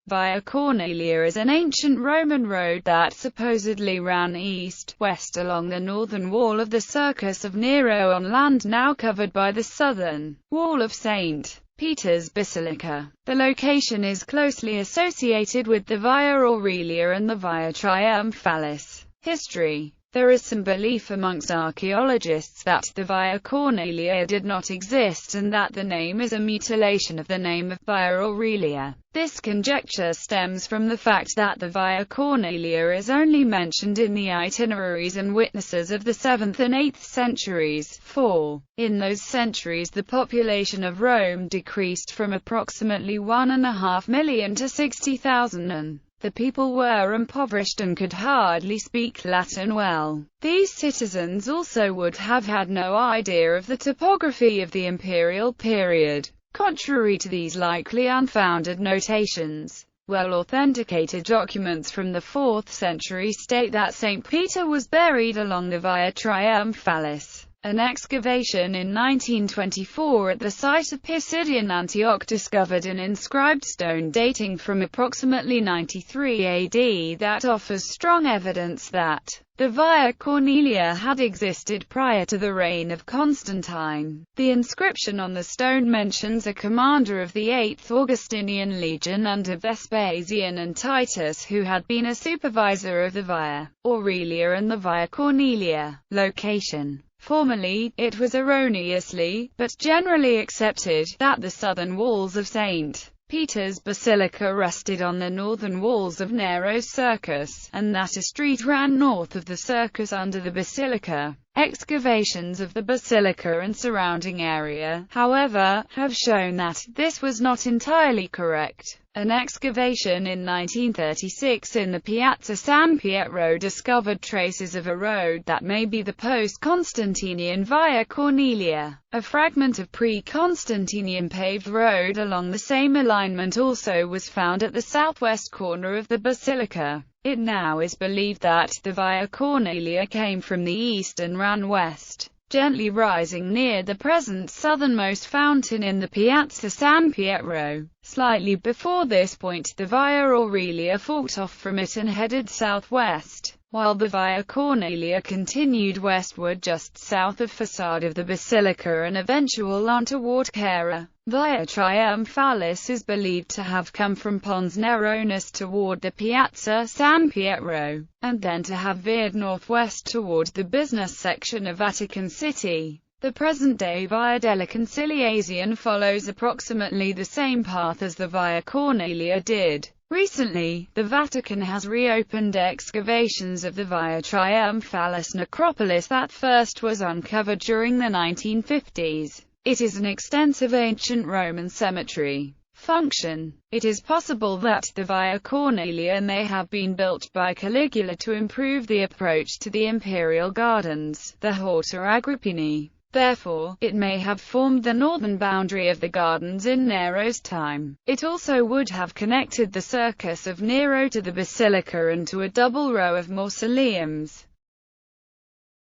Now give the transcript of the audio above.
Via Cornelia is an ancient Roman road that supposedly ran east-west along the northern wall of the Circus of Nero on land now covered by the southern wall of St. Peter's Basilica. The location is closely associated with the Via Aurelia and the Via Triumphalis. History. There is some belief amongst archaeologists that the Via Cornelia did not exist and that the name is a mutilation of the name of Via Aurelia. This conjecture stems from the fact that the Via Cornelia is only mentioned in the itineraries and witnesses of the 7th and 8th centuries. 4. In those centuries the population of Rome decreased from approximately 1.5 million to 60,000 and the people were impoverished and could hardly speak Latin well. These citizens also would have had no idea of the topography of the imperial period. Contrary to these likely unfounded notations, well-authenticated documents from the 4th century state that St. Peter was buried along the Via Triumphalis. An excavation in 1924 at the site of Pisidian Antioch discovered an inscribed stone dating from approximately 93 AD that offers strong evidence that the Via Cornelia had existed prior to the reign of Constantine. The inscription on the stone mentions a commander of the 8th Augustinian Legion under Vespasian and Titus who had been a supervisor of the Via Aurelia and the Via Cornelia. Location. Formerly, it was erroneously, but generally accepted, that the southern walls of St. Peter's Basilica rested on the northern walls of Nero's Circus, and that a street ran north of the circus under the basilica. Excavations of the basilica and surrounding area, however, have shown that this was not entirely correct. An excavation in 1936 in the Piazza San Pietro discovered traces of a road that may be the post-Constantinian Via Cornelia. A fragment of pre-Constantinian paved road along the same alignment also was found at the southwest corner of the basilica. It now is believed that the Via Cornelia came from the east and ran west, gently rising near the present southernmost fountain in the Piazza San Pietro. Slightly before this point, the Via Aurelia forked off from it and headed southwest, while the Via Cornelia continued westward just south of facade of the basilica and eventual on toward Cara. Via Triumphalis is believed to have come from Pons Neronis toward the Piazza San Pietro, and then to have veered northwest toward the business section of Vatican City. The present-day Via della Conciliazione follows approximately the same path as the Via Cornelia did. Recently, the Vatican has reopened excavations of the Via Triumphalis necropolis that first was uncovered during the 1950s. It is an extensive ancient Roman cemetery. Function. It is possible that the Via Cornelia may have been built by Caligula to improve the approach to the imperial gardens, the Horta Agrippini. Therefore, it may have formed the northern boundary of the gardens in Nero's time. It also would have connected the Circus of Nero to the basilica and to a double row of mausoleums.